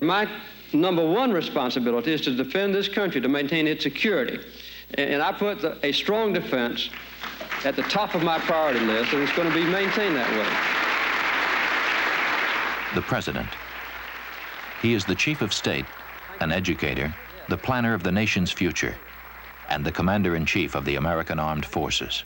My number one responsibility is to defend this country, to maintain its security. And I put a strong defense at the top of my priority list, and it's going to be maintained that way. The President. He is the Chief of State, an educator, the planner of the nation's future, and the Commander-in-Chief of the American Armed Forces.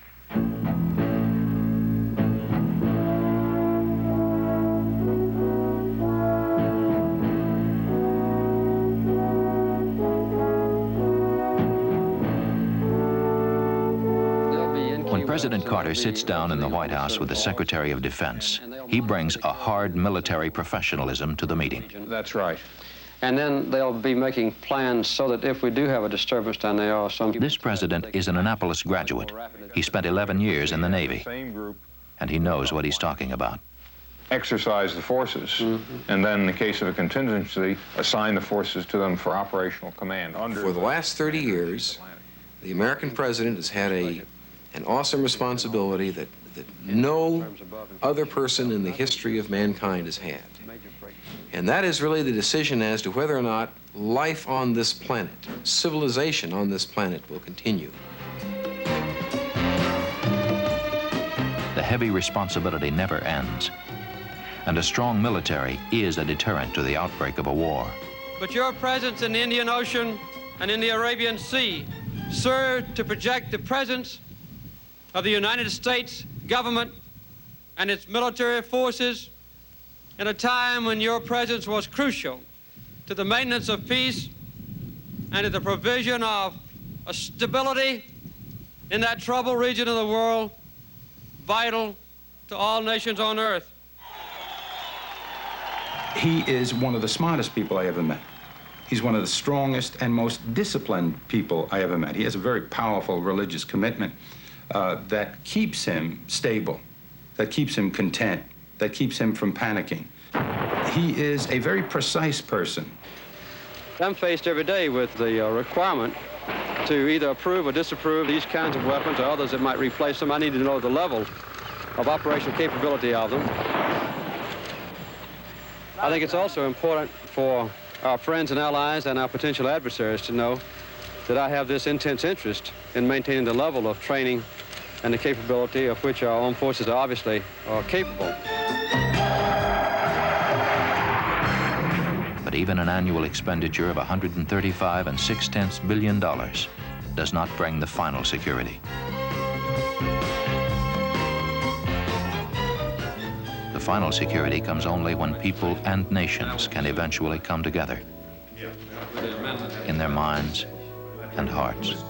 When President Carter sits down in the White House with the Secretary of Defense, he brings a hard military professionalism to the meeting. That's right. And then they'll be making plans so that if we do have a disturbance down there or some... This president is an Annapolis graduate. He spent 11 years in the Navy, and he knows what he's talking about. Exercise the forces, and then in the case of a contingency, assign the forces to them for operational command. For the last 30 years, the American president has had an awesome responsibility that no other person in the history of mankind has had. And that is really the decision as to whether or not life on this planet, civilization on this planet, will continue. The heavy responsibility never ends, and a strong military is a deterrent to the outbreak of a war. But your presence in the Indian Ocean and in the Arabian Sea served to project the presence of the United States government and its military forces in a time when your presence was crucial to the maintenance of peace and to the provision of a stability in that troubled region of the world, vital to all nations on earth. He is one of the smartest people I ever met. He's one of the strongest and most disciplined people I ever met. He has a very powerful religious commitment that keeps him stable, that keeps him content, that keeps him from panicking. He is a very precise person. I'm faced every day with the requirement to either approve or disapprove these kinds of weapons or others that might replace them. I need to know the level of operational capability of them. I think it's also important for our friends and allies and our potential adversaries to know that I have this intense interest in maintaining the level of training and the capability of which our armed forces are obviously capable. But even an annual expenditure of $135.6 billion does not bring the final security. The final security comes only when people and nations can eventually come together in their minds and hearts.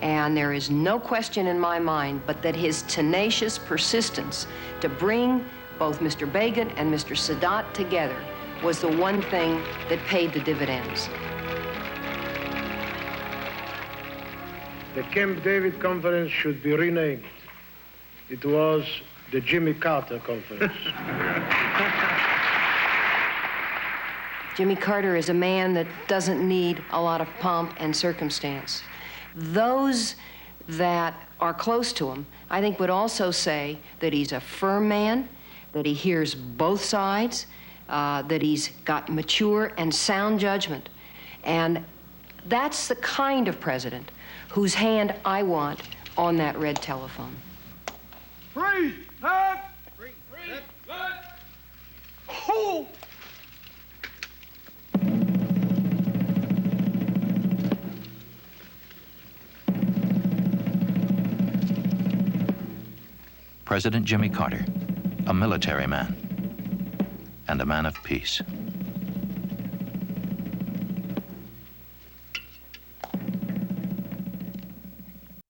And there is no question in my mind but that his tenacious persistence to bring both Mr. Begin and Mr. Sadat together was the one thing that paid the dividends. The Camp David Conference should be renamed. It was the Jimmy Carter Conference. Jimmy Carter is a man that doesn't need a lot of pomp and circumstance. Those that are close to him, I think, would also say that he's a firm man, that he hears both sides, that he's got mature and sound judgment. And that's the kind of president whose hand I want on that red telephone. Free! Left! Free! Left! Hold! President Jimmy Carter, a military man and a man of peace.